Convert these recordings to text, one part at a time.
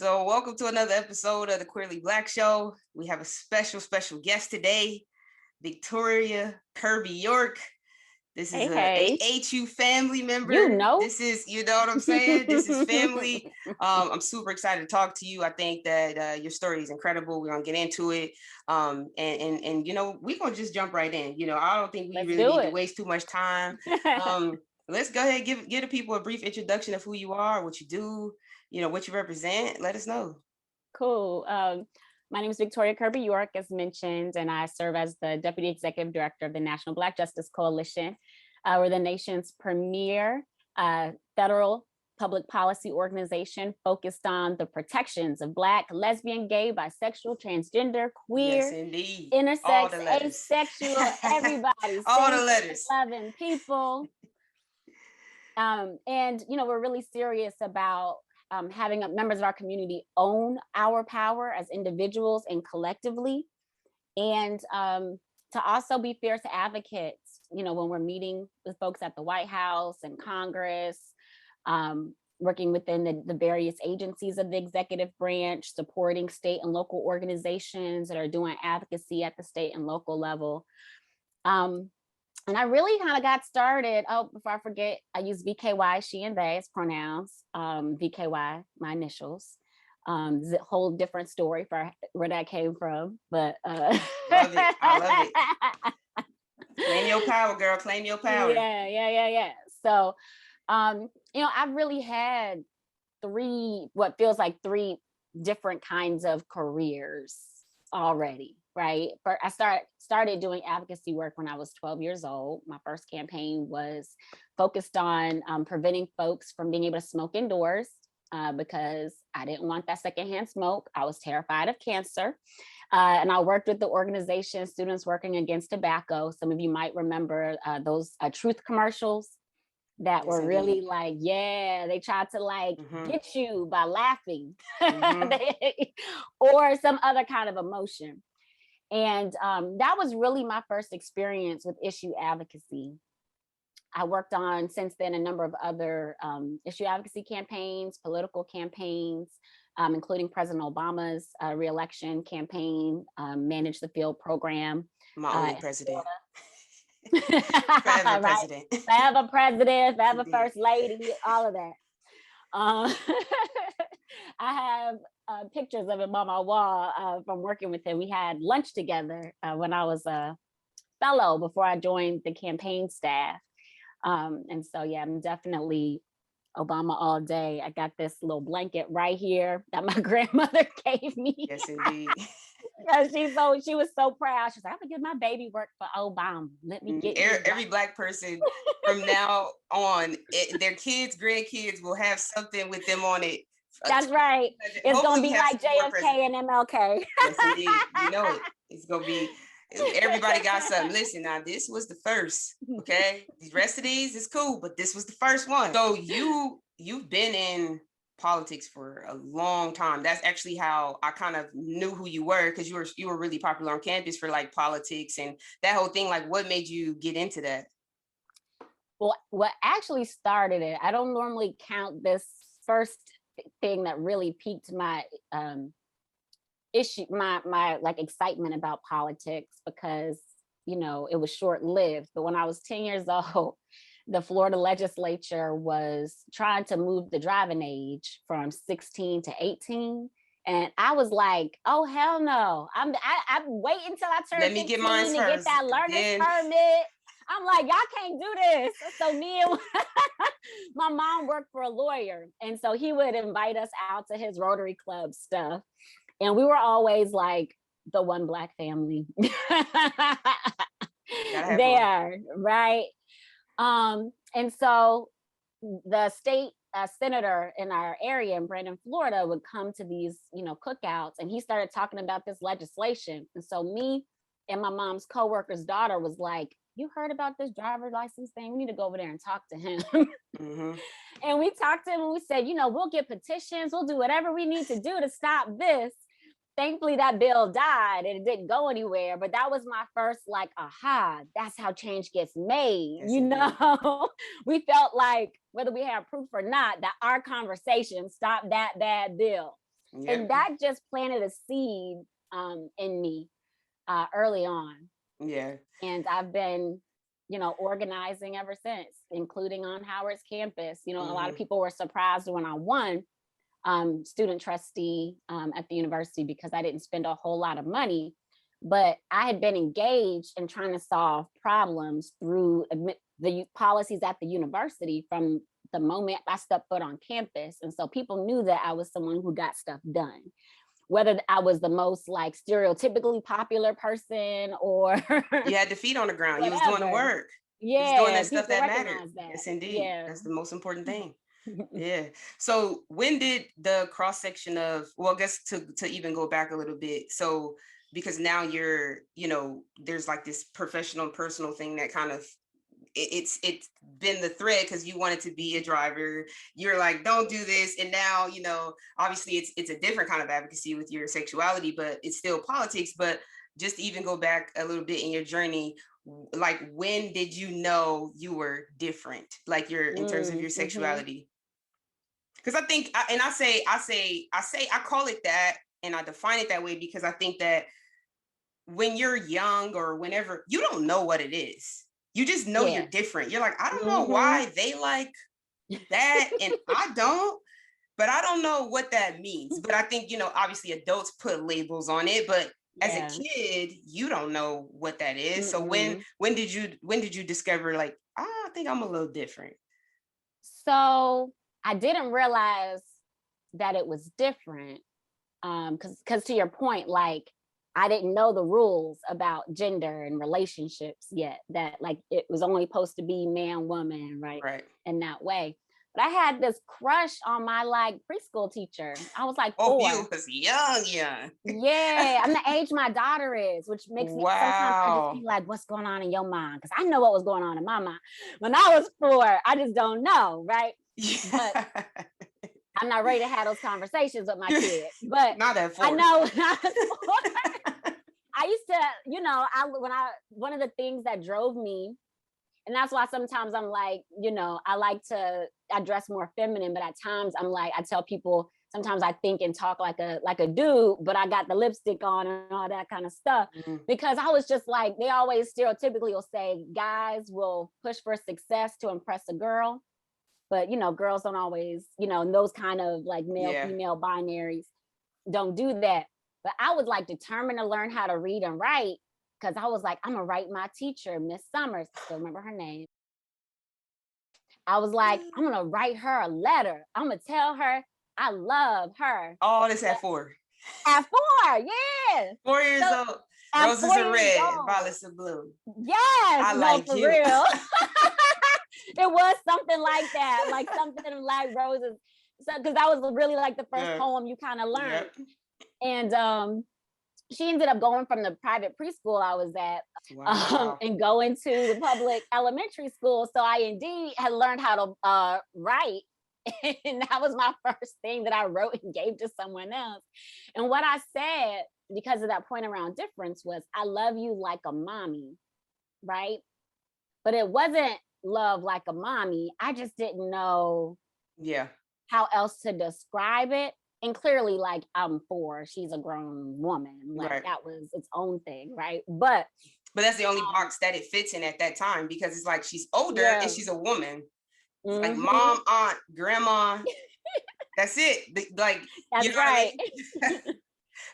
So welcome to another episode of the Queerly Blax Show. We have a special guest today, Victoria Kirby York. This is a HU family member. This is, you know what I'm saying? This is family. I'm super excited to talk to you. I think that your story is incredible. We're gonna get into it. And you know, we're gonna just jump right in. You know, I don't think we really need to waste too much time. Let's go ahead and give the people a brief introduction of who you are, what you do, you know, what you represent. Let us know. Cool. My name is Victoria Kirby York, as mentioned, and I serve as the Deputy Executive Director of the National Black Justice Coalition. We're the nation's premier federal public policy organization focused on the protections of Black, lesbian, gay, bisexual, transgender, queer, intersex, asexual, everybody. All the letters. Loving people. And, you know, we're really serious about having members of our community own our power as individuals and collectively, and to also be fierce advocates, you know, when we're meeting with folks at the White House and Congress, working within the various agencies of the executive branch, supporting state and local organizations that are doing advocacy at the state and local level. And I really kind of got started. Oh, before I forget, I use VKY, she and they as pronouns. VKY, my initials. It's a whole different story for where that came from. But love it. I love it. Claim your power, girl. Claim your power. Yeah. So, you know, I've really had what feels like three different kinds of careers already. Right. But I started doing advocacy work when I was 12 years old. My first campaign was focused on preventing folks from being able to smoke indoors because I didn't want that secondhand smoke. I was terrified of cancer. And I worked with the organization Students Working Against Tobacco. Some of you might remember those truth commercials that were really like, they tried to like get you by laughing or some other kind of emotion. And that was really my first experience with issue advocacy. I worked on, since then, a number of other issue advocacy campaigns, political campaigns, including President Obama's re-election campaign, managed the field program. My only president. Forever president. Forever president, forever first lady, all of that. I have pictures of him on my wall from working with him. We had lunch together when I was a fellow before I joined the campaign staff. And so, yeah, I'm definitely Obama all day. I got this little blanket right here that my grandmother gave me. Yes, indeed. She was so proud. She's like, I'm gonna get my baby work for Obama. Let me get every Black person from now on, their kids, grandkids will have something with them on it. That's right. It's gonna be like JFK and MLK. Yes, indeed. You know it. It's gonna be. Everybody got something. Listen, now this was the first. Okay, the rest of these is cool, but this was the first one. So you've been in politics for a long time. That's actually how I kind of knew who you were, because you were really popular on campus for like politics and that whole thing. Like, what made you get into that? Well, what actually started it, I don't normally count this first thing that really piqued my my like excitement about politics, because, you know, it was short-lived. But when I was 10 years old, the Florida legislature was trying to move the driving age from 16 to 18. And I was like, oh, hell no. I'm waiting until I turn 16 get mine to first. Get that learner's permit. I'm like, y'all can't do this. So me and my mom worked for a lawyer. And so he would invite us out to his Rotary Club stuff. And we were always like the one Black family there, right? And so the state senator in our area in Brandon, Florida would come to these, you know, cookouts, and he started talking about this legislation. And so me and my mom's coworker's daughter was like, you heard about this driver's license thing? We need to go over there and talk to him. And we talked to him and we said, you know, we'll get petitions, we'll do whatever we need to do to stop this. Thankfully, that bill died and it didn't go anywhere. But that was my first, like, aha, that's how change gets made. Yes, you know, we felt like, whether we had proof or not, that our conversation stopped that bad bill. Yep. And that just planted a seed in me early on. Yeah. And I've been, organizing ever since, including on Howard's campus. A lot of people were surprised when I won student trustee at the university because I didn't spend a whole lot of money. But I had been engaged in trying to solve problems through the policies at the university from the moment I stepped foot on campus. And so people knew that I was someone who got stuff done, whether I was the most like stereotypically popular person or you had the feet on the ground. Whatever. You was doing the work. Yeah. You was doing that stuff that mattered. That. Yes, indeed. Yeah. That's the most important thing. Yeah. So when did the cross section of, well, I guess to even go back a little bit. So because now you're, there's like this professional, personal thing that kind of, it's been the thread because you wanted to be a driver. You're like, don't do this. And now, obviously it's a different kind of advocacy with your sexuality, but it's still politics. But just to even go back a little bit in your journey, like when did you know you were different, like in terms of your sexuality? Because I think, I call it that, and I define it that way because I think that when you're young or whenever, you don't know what it is. You just know you're different. You're like, I don't know why they like that and I don't, but I don't know what that means. But I think, obviously adults put labels on it, but as a kid, you don't know what that is. So when did you discover like, I think I'm a little different? So I didn't realize that it was different. Because to your point, like I didn't know the rules about gender and relationships yet, that like it was only supposed to be man, woman, right? In that way. But I had this crush on my like preschool teacher. I was like 4. Oh, you was young. Yeah, I'm the age my daughter is, which makes me sometimes I just be like, what's going on in your mind? Because I know what was going on in my mind when I was 4. I just don't know, right? But I'm not ready to have those conversations with my kids. But not at 4. I know when I was 4, I used to, one of the things that drove me, and that's why sometimes I'm like, I like to dress more feminine, but at times I'm like, I tell people sometimes I think and talk like a dude, but I got the lipstick on and all that kind of stuff. Because I was just like, they always stereotypically will say guys will push for success to impress a girl. But, girls don't always, those kind of like male, female binaries don't do that. But I was like determined to learn how to read and write because I was like, I'm going to write my teacher, Miss Summers. I still remember her name. I was like, I'm going to write her a letter. I'm going to tell her I love her. Oh, this at 4. At 4, yeah. 4 years old. Roses are red, violets are blue. Yes, like for you. real. It was something like that, like something like roses. So, because that was really like the first poem you kind of learned. And she ended up going from the private preschool I was at and going to the public elementary school. So I indeed had learned how to write. And that was my first thing that I wrote and gave to someone else. And what I said, because of that point around difference, was I love you like a mommy, right? But it wasn't love like a mommy. I just didn't know how else to describe it. And clearly, like, I'm 4, she's a grown woman. Like that was its own thing, right? But that's the only box that it fits in at that time, because it's like she's older and she's a woman. Like mom, aunt, grandma. That's it. Like, that's right. I mean?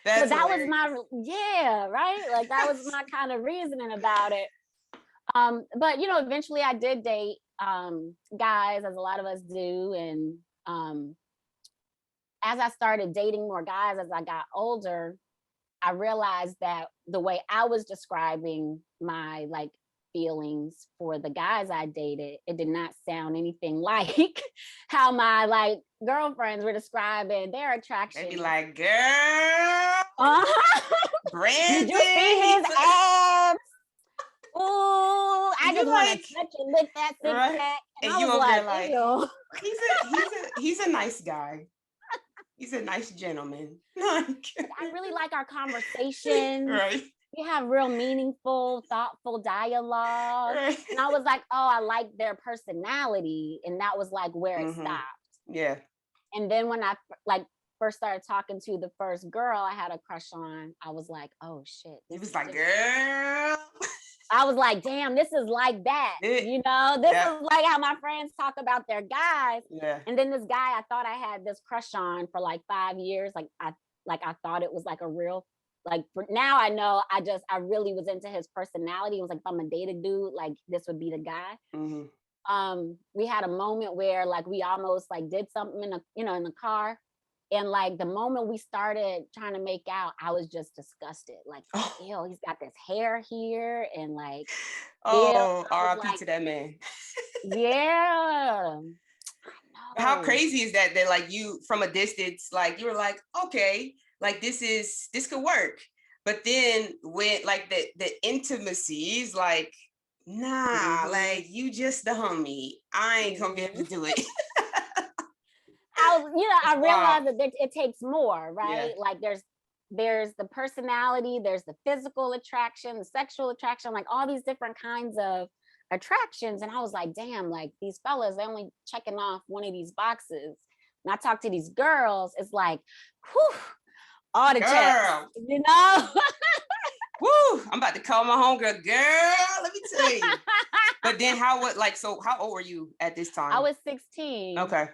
That's that was my right. Like that was my kind of reasoning about it. But eventually I did date guys, as a lot of us do, and as I started dating more guys as I got older, I realized that the way I was describing my like feelings for the guys I dated, it did not sound anything like how my like girlfriends were describing their attraction. They'd be like, girl, Brandon, did you see his abs? Ooh, I just want to touch and lick that six pack. And you over there like, he's a nice guy. He's a nice gentleman. I really like our conversations. Right. We have real meaningful, thoughtful dialogue. Right. And I was like, oh, I like their personality. And that was like where it stopped. Yeah. And then when I like first started talking to the first girl I had a crush on, I was like, oh shit. It was like, girl. I was like, damn, this is like that. You know, this is like how my friends talk about their guys. Yeah. And then this guy I thought I had this crush on for like 5 years. I thought it was like a real, like, now I know I really was into his personality. It was like, if I'm a dated dude, like this would be the guy. Mm-hmm. We had a moment where like we almost like did something in the car. And like the moment we started trying to make out, I was just disgusted. Like, ew, he's got this hair here and like, RIP to that man. Yeah. How crazy is that like you from a distance, like you were like, okay, like this could work. But then when like the intimacy is like, nah, like you just the homie. I ain't gonna be able to do it. I realized that it takes more, right? Yeah. Like there's the personality, there's the physical attraction, the sexual attraction, like all these different kinds of attractions. And I was like, damn, like these fellas, they're only checking off one of these boxes. And I talk to these girls, it's like, whew, all the checks, you know? Woo, I'm about to call my homegirl, girl, let me tell you. But then how old were you at this time? I was 16. Okay.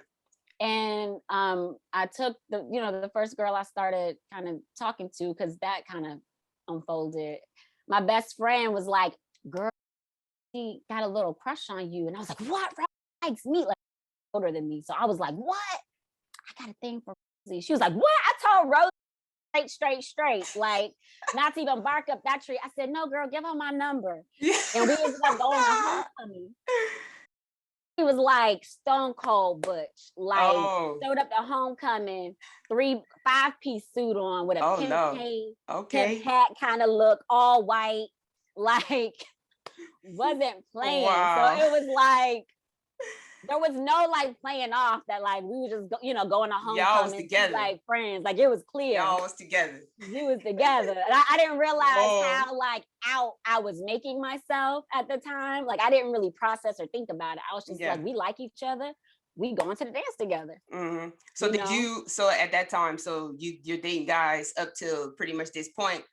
And I took the first girl I started kind of talking to, because that kind of unfolded. My best friend was like, girl, he got a little crush on you. And I was like, what? Rose likes me, like older than me. So I was like, what? I got a thing for Rosie. She was like, what? I told Rose straight, like not to even bark up that tree. I said, no, girl, give her my number. And we ended up going to homecoming. He was like stone cold butch, like showed up to homecoming, 5-piece suit on with a pink hat kind of look, all white, like wasn't playing. Wow. So it was like there was no like playing off that like we were just going to homecoming like friends. Like it was clear. Y'all was together. We was together. And I didn't realize how like out I was making myself at the time. Like I didn't really process or think about it. I was just like, we like each other. We going to the dance together. Mm-hmm. So so at that time, so you're dating guys up till pretty much this point,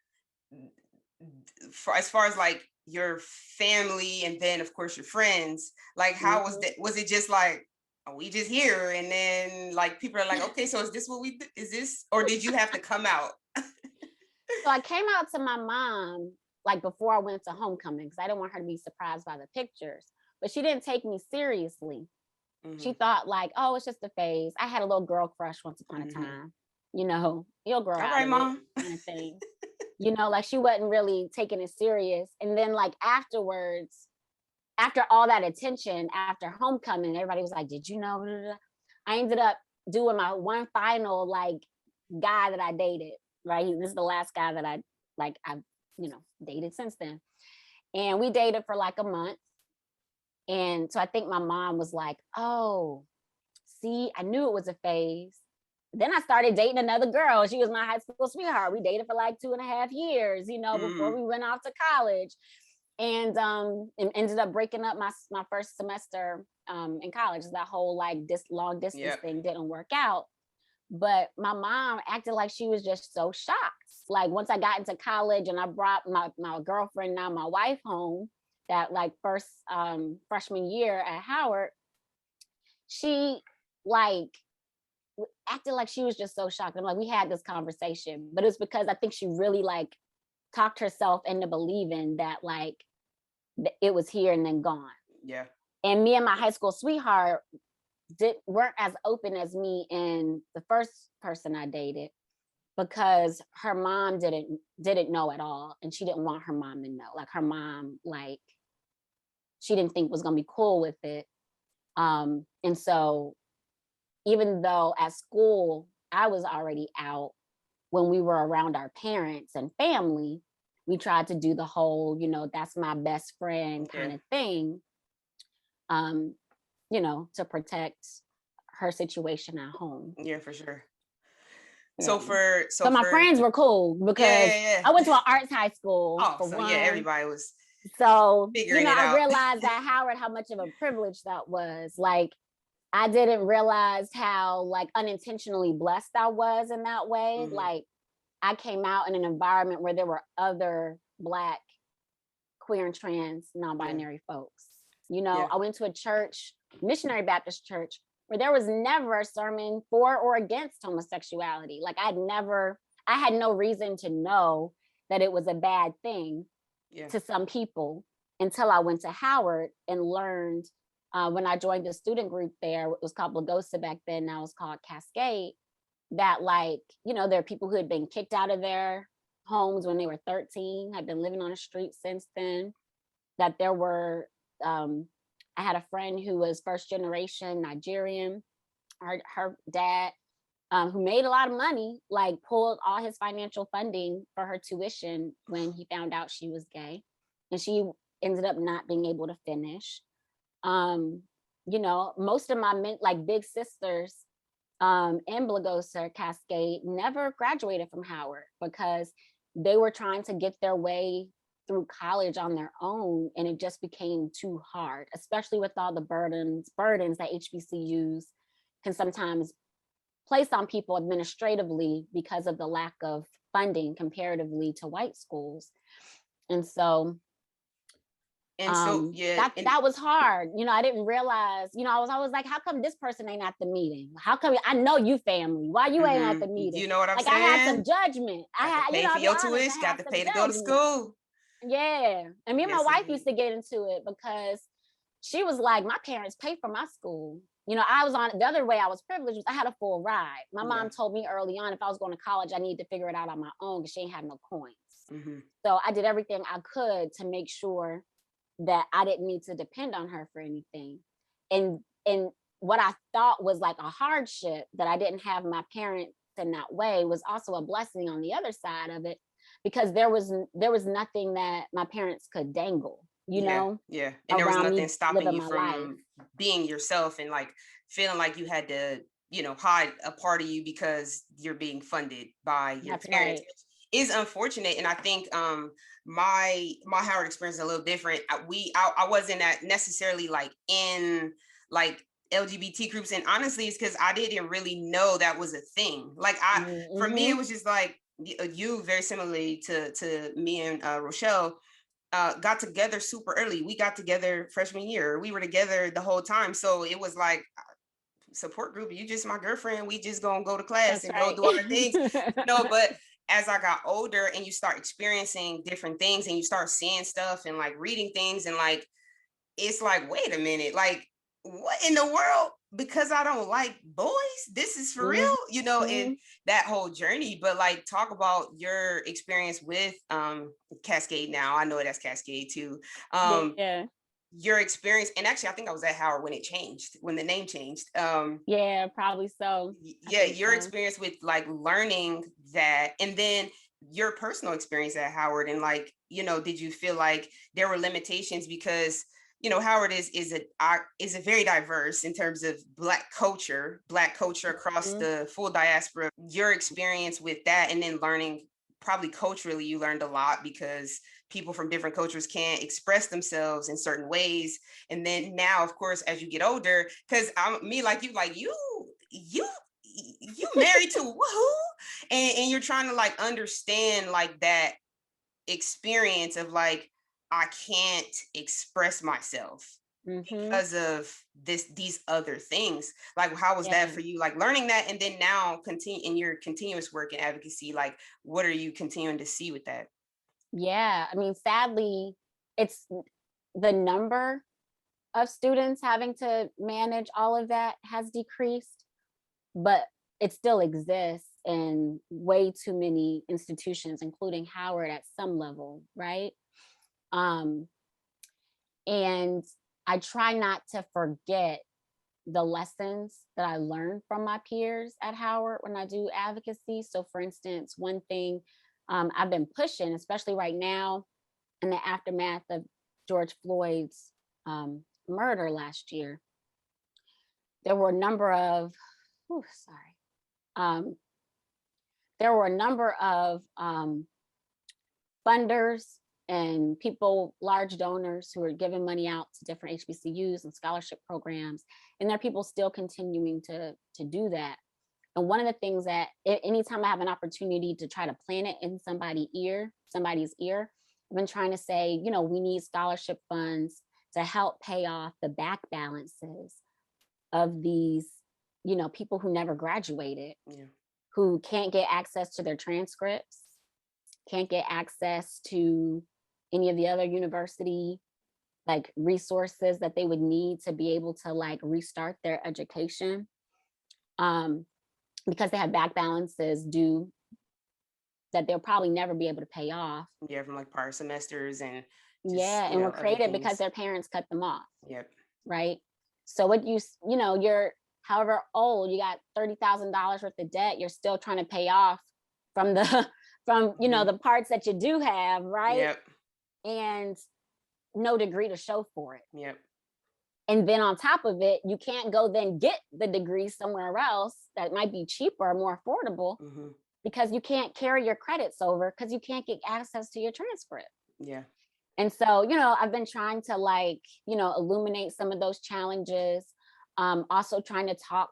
as far as like your family and then of course your friends, like how was that? Was it just like, we just here and then like people are like, okay, so is this what is this, or did you have to come out? So I came out to my mom like before I went to homecoming, because I didn't want her to be surprised by the pictures, but she didn't take me seriously. She thought like, oh, it's just a phase. I had a little girl crush once upon a time, you'll grow out of mom. it kind of thing. Like she wasn't really taking it serious. And then like afterwards, after all that attention, after homecoming, everybody was like, did you know? I ended up doing my one final like guy that I dated, right? This is the last guy that I've dated since then. And we dated for like a month. And so I think my mom was like, oh, see, I knew it was a phase. Then I started dating another girl. She was my high school sweetheart. We dated for like 2.5 years, before we went off to college. And ended up breaking up my first semester in college. That whole like long distance thing didn't work out. But my mom acted like she was just so shocked. Like once I got into college and I brought my girlfriend, now my wife, home, that like first freshman year at Howard, she like acted like she was just so shocked. And like we had this conversation, but it's because I think she really like talked herself into believing that like it was here and then gone. Yeah. And me and my high school sweetheart weren't as open as me and the first person I dated, because her mom didn't know at all, and she didn't want her mom to know. Like her mom, like she didn't think was gonna be cool with it. And so even though at school I was already out, when we were around our parents and family, we tried to do the whole, that's my best friend kind of thing, to protect her situation at home. Yeah, for sure. Yeah. So my friends were cool, because I went to an arts high school. Everybody was. So, I realized at Howard how much of a privilege that was. Like, I didn't realize how like unintentionally blessed I was in that way. Mm-hmm. Like I came out in an environment where there were other Black, queer and trans, non-binary folks. You know, I went to a church, Missionary Baptist Church, where there was never a sermon for or against homosexuality. Like I had no reason to know that it was a bad thing to some people until I went to Howard and learned when I joined the student group there, it was called Blagosa back then, now it's called Cascade, that like, you know, there are people who had been kicked out of their homes when they were 13, had been living on the street since then, that there were, I had a friend who was first generation Nigerian, her dad, who made a lot of money, like pulled all his financial funding for her tuition when he found out she was gay. And she ended up not being able to finish. You know, most of my like big sisters in Blagosa, Cascade, never graduated from Howard because they were trying to get their way through college on their own, and it just became too hard, especially with all the burdens that HBCUs can sometimes place on people administratively because of the lack of funding comparatively to white schools. And so that was hard. You know, I didn't realize, you know, I was always like, how come this person ain't at the meeting? How come I know you family? Why you ain't at the meeting? You know what I'm like, saying? I had some judgment. I had, pay for your tuition, got to pay to go to school. Yeah. And me and my wife used to get into it because she was like, my parents paid for my school. You know, I was on the other way. I was privileged. I had a full ride. My mom told me early on, if I was going to college, I needed to figure it out on my own because she ain't had no coins. So I did everything I could to make sure that I didn't need to depend on her for anything. And what I thought was like a hardship that I didn't have my parents in that way was also a blessing on the other side of it, because there was nothing that my parents could dangle, you know? Yeah. And there was nothing stopping you from being yourself and like feeling like you had to, you know, hide a part of you because you're being funded by your parents. Right. Is unfortunate. And I think my Howard experience is a little different. I wasn't necessarily like in like LGBT groups, and honestly it's because I didn't really know that was a thing. Like for me it was just like you very similarly to me and Rochelle got together super early. We got together freshman year. We were together the whole time, so it was like support group, you just my girlfriend, we just gonna go to class and go do our things. No, but as I got older and you start experiencing different things and you start seeing stuff and like reading things and like it's like, wait a minute, like what in the world? Because I don't like boys, this is for real, you know, and that whole journey. But like talk about your experience with Cascade now. I know that's Cascade too. Your experience, and actually I think I was at Howard when it changed, when the name changed. Yeah, probably so. Your experience with like learning that, and then your personal experience at Howard, and like, you know, did you feel like there were limitations because, you know, Howard is a very diverse in terms of Black culture across the full diaspora. Your experience with that, and then learning, probably culturally you learned a lot because people from different cultures can't express themselves in certain ways. And then now, of course, as you get older, because I'm me like you married to who, and you're trying to like understand like that experience of like, I can't express myself because of these other things. Like, how was that for you? Like learning that, and then now continue in your continuous work in advocacy, like what are you continuing to see with that? Yeah, I mean, sadly, it's the number of students having to manage all of that has decreased, but it still exists in way too many institutions, including Howard at some level, right? And I try not to forget the lessons that I learned from my peers at Howard when I do advocacy. So for instance, one thing I've been pushing, especially right now in the aftermath of George Floyd's murder last year, there were a number of, funders and people, large donors who are giving money out to different HBCUs and scholarship programs. And there are people still continuing to do that. And one of the things that anytime I have an opportunity to try to plant it in somebody's ear, I've been trying to say, we need scholarship funds to help pay off the back balances of these, people who never graduated, who can't get access to their transcripts, can't get access to any of the other university like resources that they would need to be able to like restart their education, because they have back balances due that they'll probably never be able to pay off. Yeah, from like prior semesters and and were created because their parents cut them off. Yep. Right. So what you're however old, you got $30,000 worth of debt, you're still trying to pay off from the the parts that you do have, right? Yep. And no degree to show for it. Yep. And then on top of it, you can't go then get the degree somewhere else that might be cheaper or more affordable, because you can't carry your credits over because you can't get access to your transcript. Yeah. And so, I've been trying to like, illuminate some of those challenges. Also trying to talk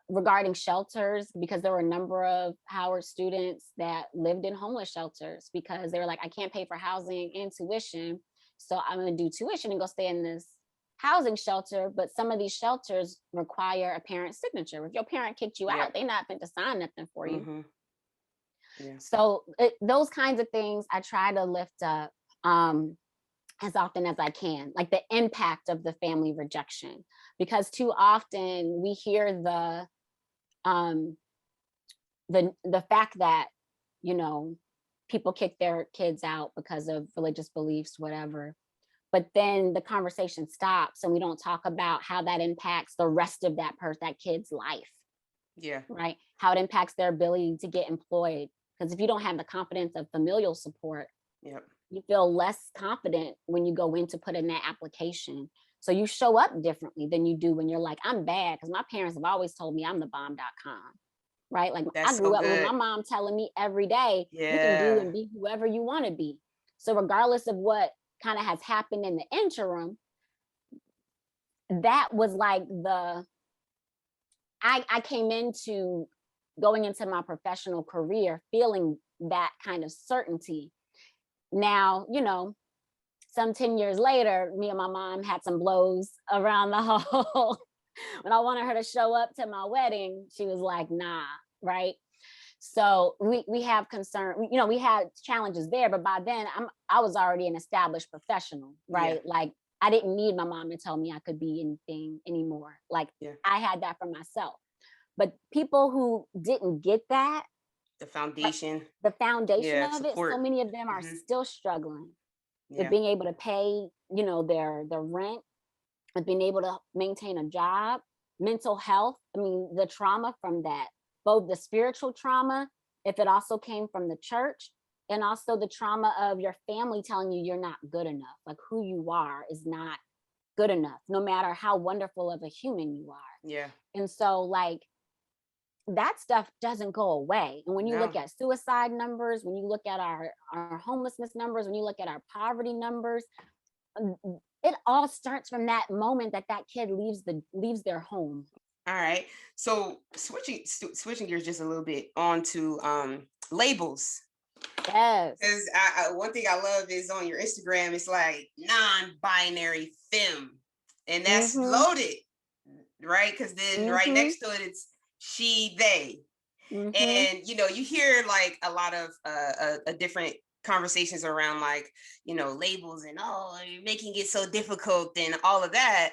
regarding shelters, because there were a number of Howard students that lived in homeless shelters because they were like, I can't pay for housing and tuition, so I'm going to do tuition and go stay in this housing shelter. But some of these shelters require a parent's signature. If your parent kicked you out, they're not going to sign nothing for you. Yeah. So those kinds of things I try to lift up as often as I can, like the impact of the family rejection, because too often we hear the fact that, people kick their kids out because of religious beliefs, whatever. But then the conversation stops and we don't talk about how that impacts the rest of that kid's life. Yeah. Right. How it impacts their ability to get employed. Because if you don't have the confidence of familial support, you feel less confident when you go in to put in that application. So you show up differently than you do when you're like, I'm bad, because my parents have always told me I'm the bomb.com. Right? Like I grew up with my mom telling me every day, you can do and be whoever you want to be. So regardless of what kind of has happened in the interim, that was like I came into going into my professional career feeling that kind of certainty. Now, some 10 years later, me and my mom had some blows around the hall. When I wanted her to show up to my wedding, she was like, nah, right? So we have concern, we had challenges there, but by then I was already an established professional, right? Yeah. Like I didn't need my mom to tell me I could be anything anymore. Like I had that for myself. But people who didn't get that, the foundation of it, so many of them are still struggling with being able to pay, their rent, with being able to maintain a job, mental health. I mean, the trauma from that, both the spiritual trauma, if it also came from the church, and also the trauma of your family telling you you're not good enough, like who you are is not good enough, no matter how wonderful of a human you are. Yeah. And so like, that stuff doesn't go away. And when you look at suicide numbers, when you look at our homelessness numbers, when you look at our poverty numbers, it all starts from that moment that kid leaves their home. All right. So switching gears just a little bit onto labels. Yes. Because one thing I love is on your Instagram, it's like non-binary femme, and that's loaded, right? Because then right next to it, it's she, they. And, you hear like a lot of different conversations around like, labels and, you're making it so difficult and all of that.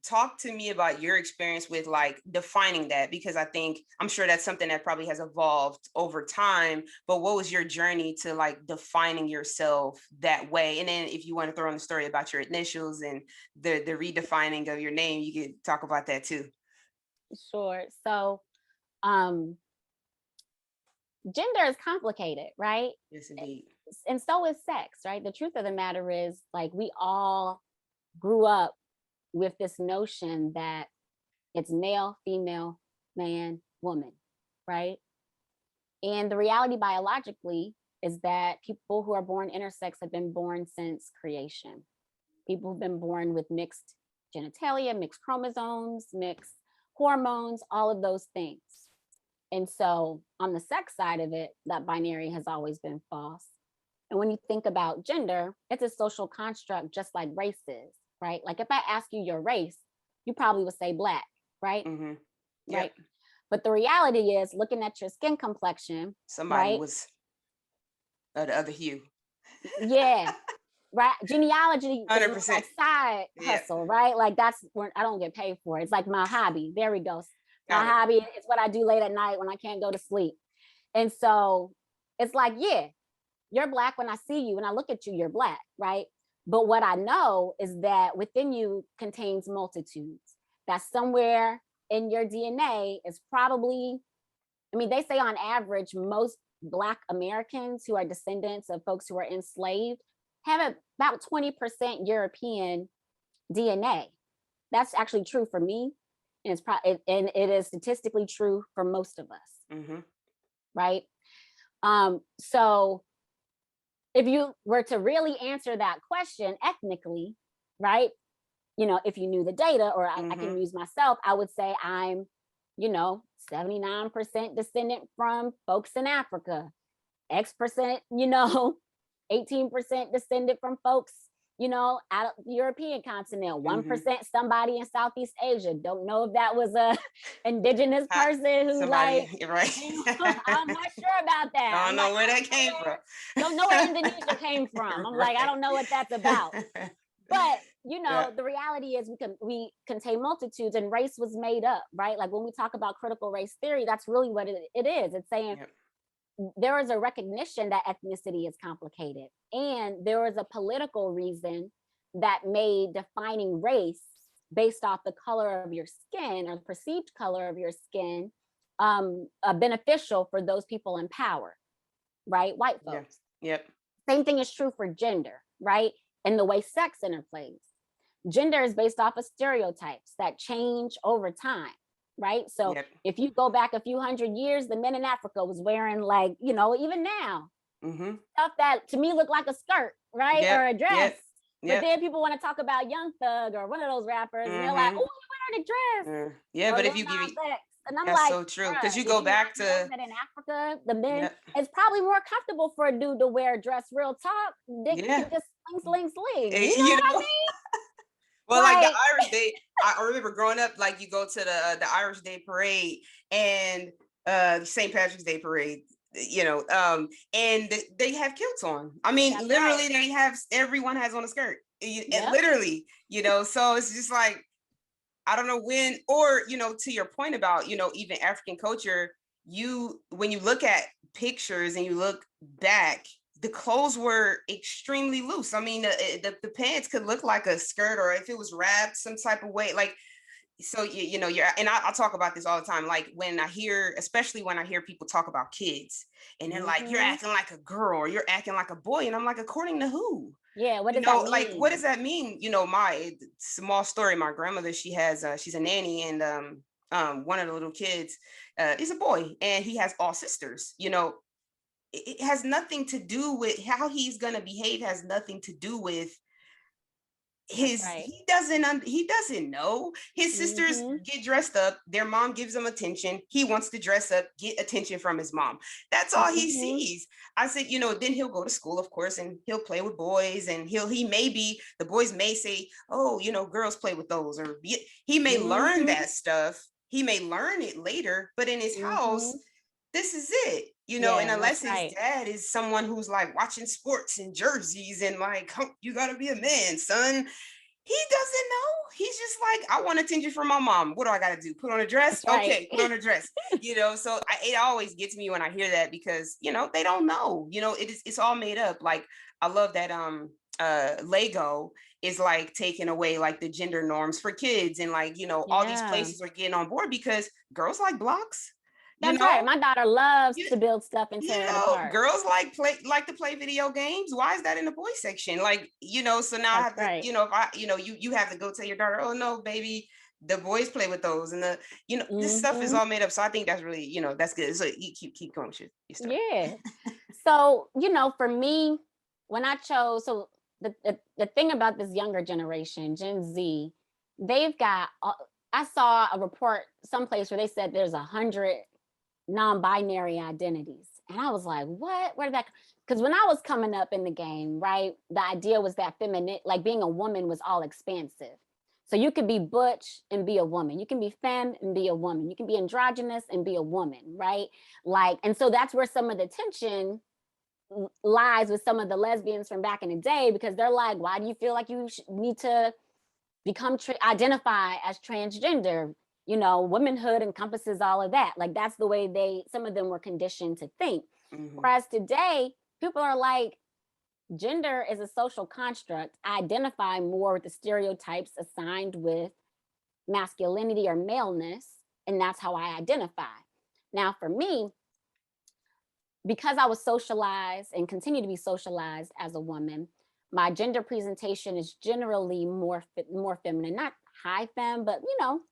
Talk to me about your experience with like defining that, because I'm sure that's something that probably has evolved over time, but what was your journey to like defining yourself that way? And then if you want to throw in the story about your initials and the redefining of your name, you could talk about that too. Sure. So, gender is complicated, right? Yes, indeed. And so is sex, right? The truth of the matter is, like, we all grew up with this notion that it's male, female, man, woman, right? And the reality biologically is that people who are born intersex have been born since creation. People who've been born with mixed genitalia, mixed chromosomes, mixed hormones, all of those things. And so on the sex side of it, that binary has always been false. And when you think about gender, it's a social construct just like race is, right? Like if I ask you your race, you probably would say Black, right? Mm-hmm. Right. But the reality is, looking at your skin complexion, somebody was the other hue. Yeah. Right. Genealogy 100%. is like side hustle, right? Like that's where I don't get paid for it. It's like my hobby. There we go. My hobby is what I do late at night when I can't go to sleep. And so it's like, yeah, you're Black. When I see you, when I look at you, you're Black, right? But what I know is that within you contains multitudes. That somewhere in your DNA is probably, I mean, they say on average, most Black Americans who are descendants of folks who were enslaved have about 20% European DNA. That's actually true for me. And and it is statistically true for most of us. Mm-hmm. Right. So if you were to really answer that question ethnically, right? You know, if you knew the data, or I can use myself, I would say I'm, 79% descendant from folks in Africa, X%, 18% descended from folks, out of the European continent, 1% somebody in Southeast Asia. Don't know if that was a indigenous person who right. I'm not sure about that. I don't know where that came from. Don't know where Indonesia came from. I'm like, I don't know what that's about. But the reality is we contain multitudes, and race was made up, right? Like when we talk about critical race theory, that's really what it is. It's saying there is a recognition that ethnicity is complicated, and there was a political reason that made defining race based off the color of your skin or the perceived color of your skin beneficial for those people in power, right? White folks. Yep. Same thing is true for gender, right? And the way sex interplays. Gender is based off of stereotypes that change over time, right? So if you go back a few hundred years, the men in Africa was wearing like, even now, stuff that to me looked like a skirt, right? Or a dress. But then people want to talk about Young Thug or one of those rappers, and they're like, oh, you wearing a dress. Yeah, but if you give and I'm that's like, so true, because you go back to that in Africa, the men, it's probably more comfortable for a dude to wear a dress. Real talk, dick can just sling. You know what I mean? Well, like the Irish Day, I remember growing up, like you go to the Irish Day parade and St. Patrick's Day parade, and they have kilts on. I mean, that's literally, everyone has on a skirt. Literally, so it's just like, I don't know when, or, to your point about, even African culture, when you look at pictures and you look back, the clothes were extremely loose. I mean, the pants could look like a skirt, or if it was wrapped some type of way, like, so, and I'll talk about this all the time. Like especially when I hear people talk about kids and they're like, you're acting like a girl or you're acting like a boy. And I'm like, according to who? Yeah, what does that mean? Like, what does that mean? My small story, my grandmother, she's a nanny, and one of the little kids is a boy, and he has all sisters. It has nothing to do with how he's gonna behave, has nothing to do with he doesn't know. His sisters get dressed up, their mom gives him attention, he wants to dress up, get attention from his mom. That's all he sees. I said, then he'll go to school, of course, and he'll play with boys, and the boys may say, oh, girls play with those, or he may learn that stuff, he may learn it later, but in his house, this is it, and unless his dad is someone who's like watching sports and jerseys and like, oh, you gotta be a man, son. He doesn't know. He's just like, I want attention from my mom. What do I gotta do? Put on a dress? Okay, put on a dress. So it always gets me when I hear that, because they don't know. It's all made up. Like, I love that Lego is like taking away like the gender norms for kids, and like all these places are getting on board because girls like blocks. That's right. My daughter loves to build stuff and tear it apart. Girls like to play video games. Why is that in the boys section? Like, so now I have to, if I, you have to go tell your daughter, oh no, baby, the boys play with those, and this stuff is all made up. So I think that's really, that's good. So you keep going with your stuff. Yeah. So, for me, when I chose, so the thing about this younger generation, Gen Z, they've got, I saw a report someplace where they said there's 100 non-binary identities. And I was like, what? Where did that? Because when I was coming up in the game, right, the idea was that feminine, like being a woman was all expansive. So you could be butch and be a woman. You can be femme and be a woman. You can be androgynous and be a woman, right? Like, and so that's where some of the tension lies with some of the lesbians from back in the day, because they're like, why do you feel like you need to identify as transgender? Womanhood encompasses all of that. Like, that's the way some of them were conditioned to think. Whereas today, people are like, gender is a social construct. I identify more with the stereotypes assigned with masculinity or maleness, and that's how I identify. Now, for me, because I was socialized and continue to be socialized as a woman, my gender presentation is generally more feminine, not high femme, but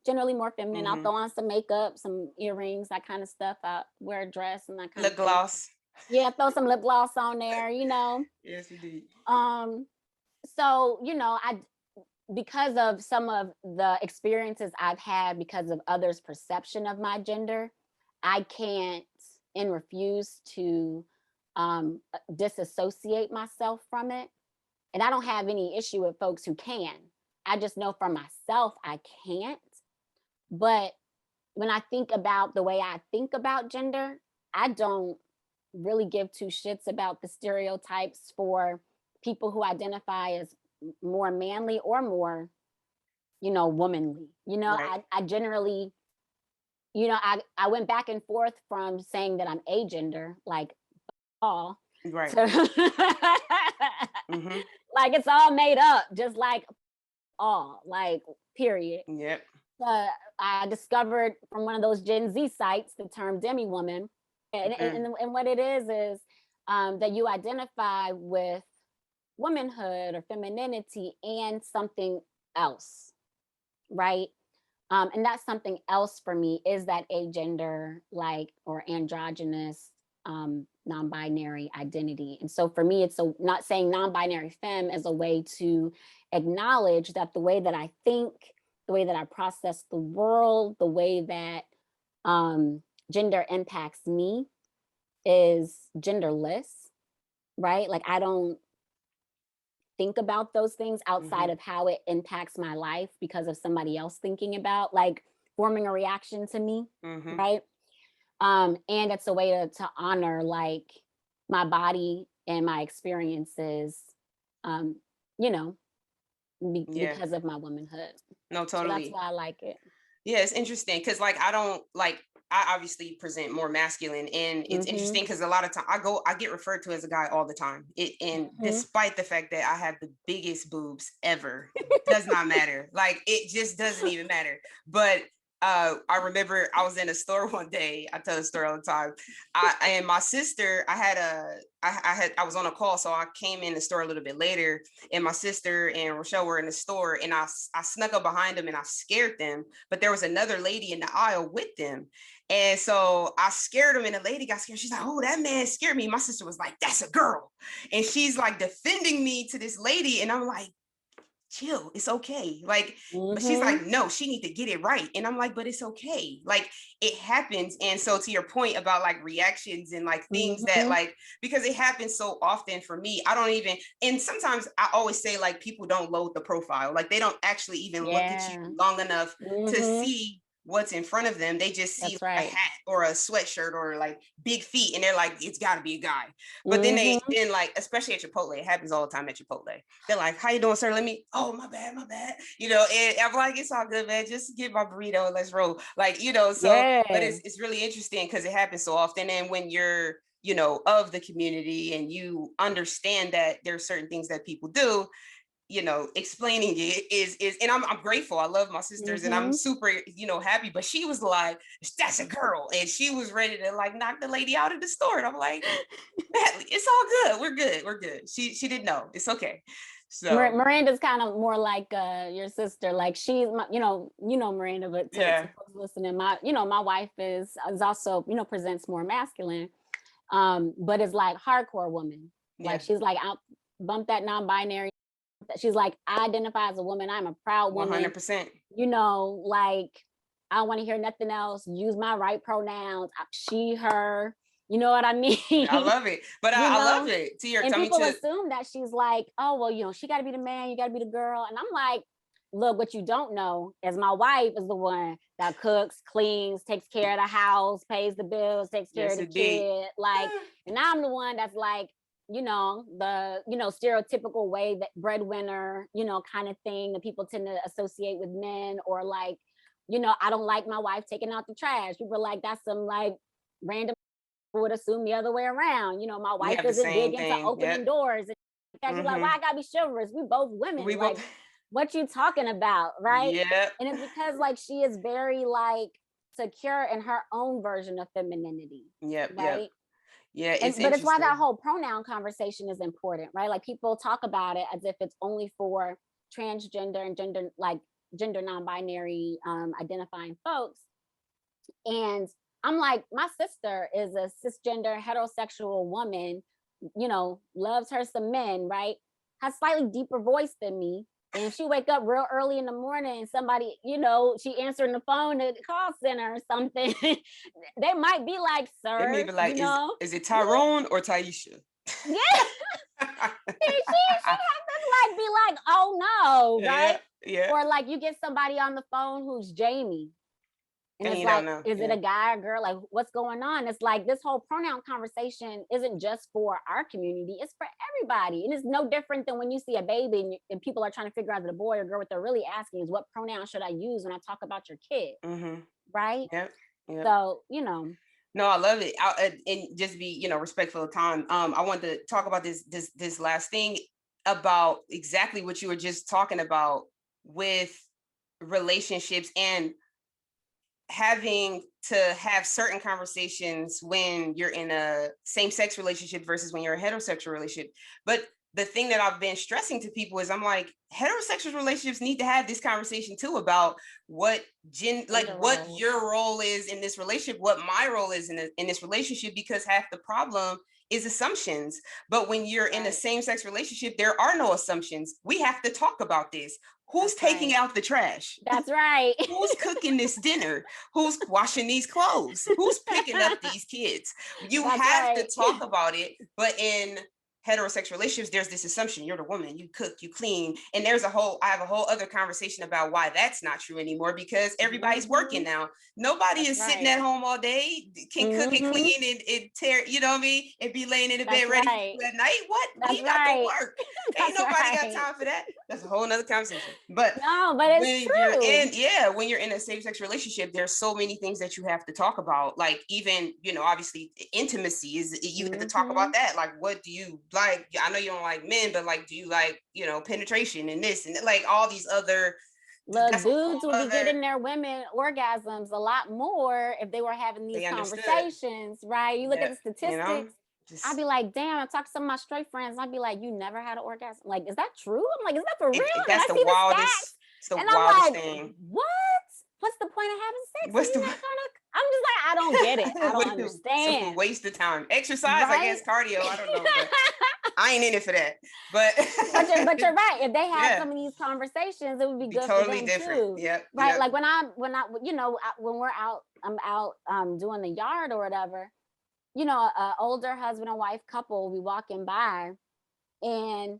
generally more feminine. I'll throw on some makeup, some earrings, that kind of stuff. I wear a dress and that kind of lip gloss. Yeah, throw some lip gloss on there, Yes, indeed. So, because of some of the experiences I've had because of others' perception of my gender, I can't and refuse to disassociate myself from it. And I don't have any issue with folks who can. I just know for myself, I can't. But when I think about the way I think about gender, I don't really give two shits about the stereotypes for people who identify as more manly or more, womanly. Right. I generally, I went back and forth from saying that I'm agender, like all. Right. Like it's all made up, just like all, like period. Yep. I discovered from one of those Gen Z sites the term demi-woman. And what it is that you identify with womanhood or femininity and something else, right? And that something else for me is that agender, like, or androgynous, non-binary identity. And so for me, it's not saying non-binary femme as a way to acknowledge that the way that I think, the way that I process the world, the way that gender impacts me is genderless, right? Like, I don't think about those things outside of how it impacts my life because of somebody else thinking about, like, forming a reaction to me, right? And it's a way to honor, like, my body and my experiences, because of my womanhood. No, totally. So that's why I like it. Yeah, it's interesting because, like, I obviously present more masculine, and it's interesting because a lot of time I get referred to as a guy all the time. Despite the fact that I have the biggest boobs ever, does not matter. Like, it just doesn't even matter. But I remember I was in a store one day. I tell the story all the time. And my sister, I was on a call, so I came in the store a little bit later, and my sister and Rochelle were in the store, and I snuck up behind them and I scared them. But there was another lady in the aisle with them. And so I scared them, and the lady got scared. She's like, "Oh, that man scared me." My sister was like, "That's a girl." And she's like defending me to this lady. And I'm like, chill, it's okay. Like, but she's like, no, she need to get it right. And I'm like, but it's okay. Like, it happens. And so to your point about, like, reactions and, like, things that, like, because it happens so often for me, I don't even, and sometimes I always say, like, people don't load the profile. Like, they don't actually even look at you long enough to see what's in front of them. They just see a hat or a sweatshirt or, like, big feet, and they're like, it's got to be a guy. But then then, like, especially at Chipotle, it happens all the time at Chipotle. They're like, "How you doing, sir? Oh, my bad. And I'm like, it's all good, man. Just get my burrito and let's roll." Like, so, but it's really interesting because it happens so often. And when you're, of the community and you understand that there are certain things that people do, explaining it is, and I'm grateful. I love my sisters and I'm super, happy. But she was like, "That's a girl." And she was ready to, like, knock the lady out of the store. And I'm like, "Natalie, it's all good. We're good. She didn't know. It's okay." So Miranda's kind of more like your sister. Like, she's my, Miranda, but to folks listening, my wife is also, presents more masculine. But it's like hardcore woman. Like she's like, I'll bump that non-binary. She's like, I identify as a woman. I'm a proud woman. 100%. You know, like, I don't want to hear nothing else. Use my right pronouns. She, her. You know what I mean? I love it. But I love it. And people assume that she's like, oh, well, you know, she got to be the man. You got to be the girl. And I'm like, look, what you don't know is my wife is the one that cooks, cleans, takes care of the house, pays the bills, takes care of the kid. Like, and I'm the one that's like, you know, the, you know, stereotypical way that breadwinner, you know, kind of thing that people tend to associate with men, or like, you know, I don't like my wife taking out the trash. People are like, that's some like random would assume the other way around. You know, my wife isn't big into opening doors. And you're like, why I gotta be chivalrous? We both women. Like, what you talking about, right? Yeah. And it's because like she is very like secure in her own version of femininity. Yep. Right. Yeah. But it's why that whole pronoun conversation is important, right? Like people talk about it as if it's only for transgender and gender non-binary identifying folks. And I'm like, my sister is a cisgender heterosexual woman, you know, loves her some men, right? Has slightly deeper voice than me. And if she wake up real early in the morning and somebody, you know, she answering the phone at the call center or something, they might be like, sir, they may be like, you know? Is it Tyrone or Taisha? Yeah. she has to like be like, oh no, right? Yeah. Or like you get somebody on the phone who's Jamie. And it's like, is it a guy or girl? Like, what's going on? It's like this whole pronoun conversation isn't just for our community, it's for everybody. And it's no different than when you see a baby and people are trying to figure out if it's a boy or girl. What they're really asking is, what pronoun should I use when I talk about your kid? Right? Yep. So, you know. No, I love it. And just be, you know, respectful of time. I wanted to talk about this last thing about exactly what you were just talking about with relationships and having to have certain conversations when you're in a same-sex relationship versus when you're in a heterosexual relationship. But the thing that I've been stressing to people is I'm like, heterosexual relationships need to have this conversation too about what what your role is in this relationship, what my role is in this relationship, because half the problem is assumptions. But when you're in a same-sex relationship, there are no assumptions. We have to talk about this. Who's taking out the trash? That's right. Who's cooking this dinner? Who's washing these clothes? Who's picking up these kids? You have to talk about it. But in heterosexual relationships, there's this assumption you're the woman, you cook, you clean. And I have a whole other conversation about why that's not true anymore, because everybody's working now. Nobody is sitting at home all day, can cook and clean and tear, you know what I mean? And be laying in the bed ready at night. What? We got to work. Ain't nobody got time for that. That's a whole nother conversation. But it's true. When you're in a same-sex relationship, there's so many things that you have to talk about. Like even, you know, obviously intimacy is, you have to talk about that. Like, what do you like? I know you don't like men, but like, do you like, you know, penetration and this and like all these other. Look, dudes would be getting their women orgasms a lot more if they were having these conversations, right? You look at the statistics. You know? I'd be like, damn, I talk to some of my straight friends. I'd be like, you never had an orgasm? Like, is that true? I'm like, is that for real? That's the wildest, wildest thing. What? What's the point of having sex? I'm just like, I don't get it. I don't understand. It's a waste of time. Exercise, I guess, cardio. I don't know. But I ain't in it for that. But you're right. If they had some of these conversations, it would be good totally for them different. Too. Yep. Right. Yep. Like when you know, when we're out, I'm out doing the yard or whatever. You know, an older husband and wife couple will be walking by, and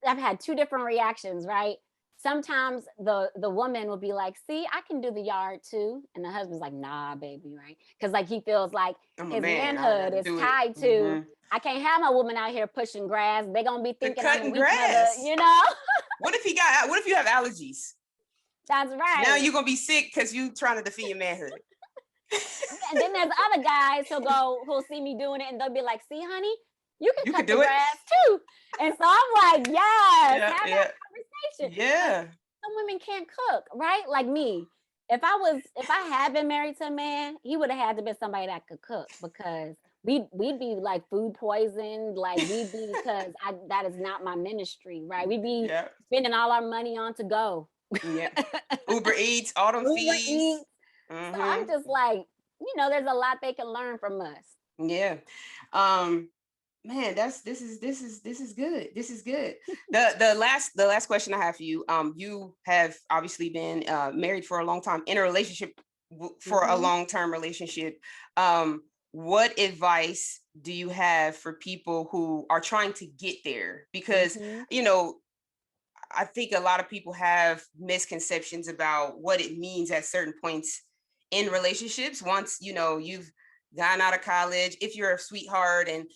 I've had two different reactions, right? Sometimes the woman will be like, see, I can do the yard too. And the husband's like, nah, baby, right? Because like he feels like his manhood is tied to, I can't have my woman out here pushing grass. They're going to be thinking I'm a weak mother, you know? What if you have allergies? That's right. Now you're going to be sick because you trying to defend your manhood. And then there's other guys who'll see me doing it and they'll be like, see, honey, you can cut the grass too. And so I'm like, yes, have that conversation. Yeah. Some women can't cook, right? Like me. If I had been married to a man, he would have had to be somebody that could cook, because we'd be like food poisoned, like we'd be, because that is not my ministry, right? We'd be spending all our money on to go. Yeah. Uber Eats, all them fees. So I'm just like, there's a lot they can learn from us. Yeah. Man, this is good. This is good. The last question I have for you. You have obviously been married for a long time, in a relationship for a long-term relationship. What advice do you have for people who are trying to get there? Because I think a lot of people have misconceptions about what it means at certain points in relationships. Once, you've gotten out of college, if you're a sweetheart and,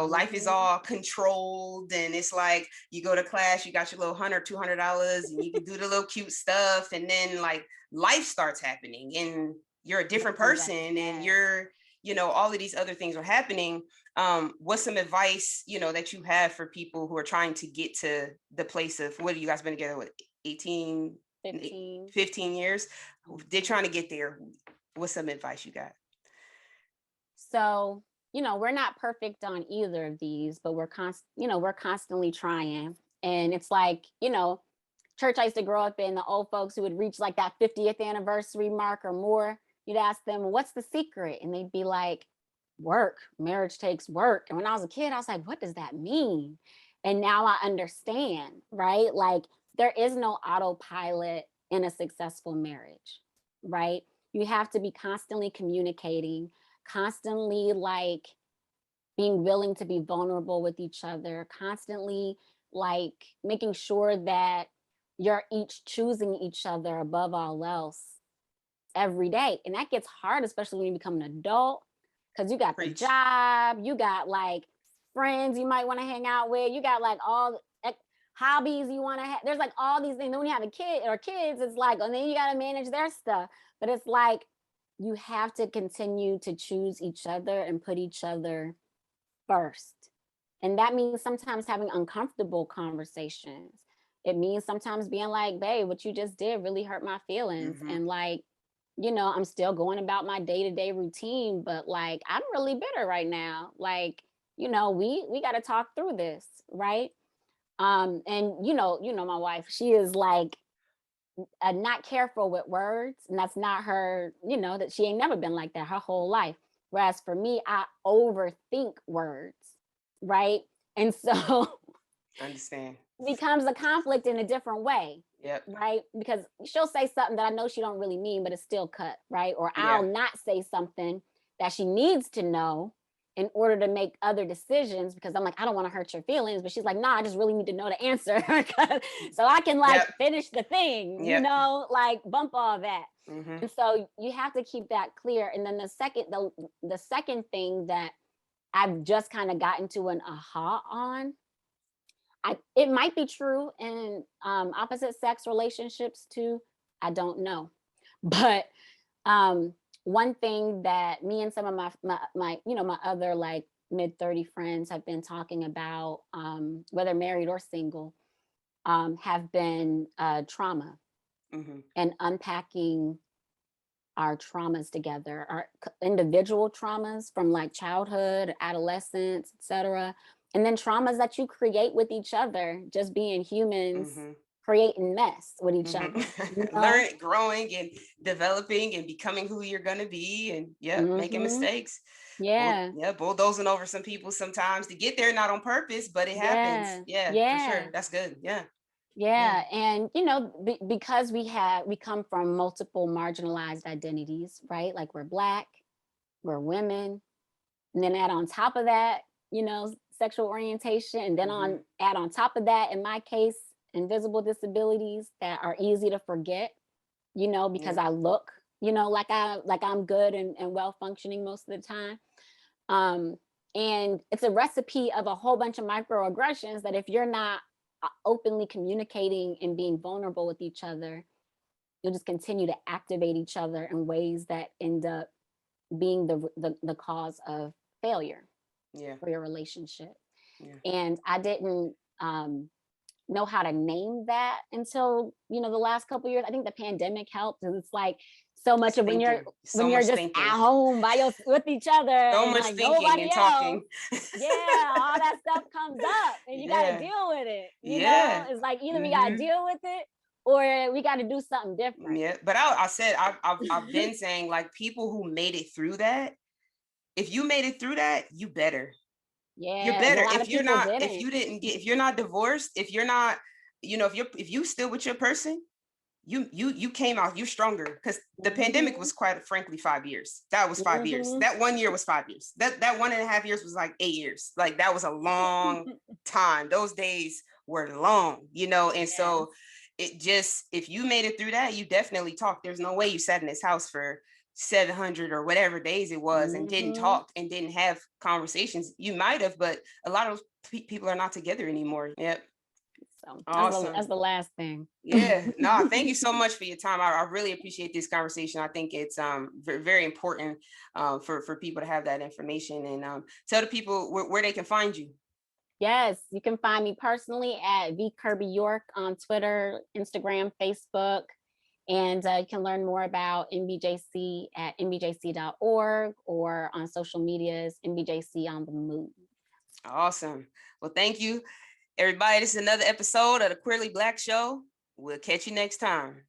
life is all controlled and it's like you go to class, you got your little $100, $200 and you can do the little cute stuff. And then like life starts happening and you're a different person and you're, all of these other things are happening. What's some advice, that you have for people who are trying to get to the place of, what have you guys been together with, 15 years? They're trying to get there. What's some advice you got? So, we're not perfect on either of these, but we're constantly trying. And it's like, church I used to grow up in, the old folks who would reach like that 50th anniversary mark or more, you'd ask them, what's the secret? And they'd be like, work. Marriage takes work. And when I was a kid, I was like, what does that mean? And now I understand, right? Like there is no autopilot in a successful marriage, right? You have to be constantly communicating, constantly like being willing to be vulnerable with each other, constantly like making sure that you're each choosing each other above all else every day. And that gets hard, especially when you become an adult, because you got the job, you got like friends you might want to hang out with, you got like all hobbies you want to have. There's like all these things. Then when you have a kid or kids, it's like, and then you got to manage their stuff. But it's like you have to continue to choose each other and put each other first. And that means sometimes having uncomfortable conversations. It means sometimes being like, babe, what you just did really hurt my feelings. Mm-hmm. And like, I'm still going about my day-to-day routine, but like, I'm really bitter right now. Like, we got to talk through this. Right. And my wife, she is like, not careful with words, and that's not her, that she ain't never been like that her whole life. Whereas for me, I overthink words, right? And so understand, becomes a conflict in a different way. Yep. Right? Because she'll say something that I know she don't really mean, but it's still cut, right? Or I'll not say something that she needs to know in order to make other decisions, because I'm like, I don't want to hurt your feelings. But she's like, nah, I just really need to know the answer so I can like finish the thing, like bump all that. Mm-hmm. And so you have to keep that clear. And then the second thing that I've just kind of gotten to an aha on, it might be true in opposite sex relationships too. I don't know. But one thing that me and some of my other like mid-30 friends have been talking about, whether married or single, have been trauma, mm-hmm. and unpacking our traumas together, our individual traumas from like childhood, adolescence, etc. And then traumas that you create with each other, just being humans, mm-hmm. creating mess with each mm-hmm. other. Learning, growing, and developing, and becoming who you're going to be, and mm-hmm. making mistakes. Yeah. Bulldozing over some people sometimes to get there, not on purpose, but it happens. Yeah, for sure. That's good. Yeah. And, because we come from multiple marginalized identities, right? Like we're Black, we're women. And then add on top of that, sexual orientation. And then mm-hmm. add on top of that, in my case, invisible disabilities that are easy to forget, because I look, like I'm good and well functioning most of the time. And it's a recipe of a whole bunch of microaggressions that if you're not openly communicating and being vulnerable with each other, you'll just continue to activate each other in ways that end up being the cause of failure for your relationship. And I didn't know how to name that until the last couple of years. I think the pandemic helped, and it's like so much of when you're just thinking. At home with each other, so much like thinking nobody and else. Talking. All that stuff comes up, and you got to deal with it. You know, it's like either we got to deal with it or we got to do something different. Yeah, but I've been saying, like, people who made it through that, if you made it through that, you better. Yeah, You're better. A lot of people didn't. If you're not divorced, if you're not, if you still with your person, you came out, you're stronger, because the pandemic was, quite frankly, 5 years. That was 5 years. That 1 year was 5 years. That 1.5 years was like 8 years. Like, that was a long time. Those days were long, and so it just, if you made it through that, you definitely talked. There's no way you sat in this house for 700 or whatever days it was and didn't talk and didn't have conversations. You might have, but a lot of people are not together anymore. Yep. So awesome. That's the last thing. Yeah. No, thank you so much for your time. I really appreciate this conversation. I think it's very important for people to have that information, and tell the people where they can find you. Yes, you can find me personally at V Kirby York on Twitter, Instagram, Facebook, and you can learn more about NBJC at nbjc.org, or on social medias, NBJC on the Move. Awesome. Well, thank you, everybody. This is another episode of the Queerly Blax Show. We'll catch you next time.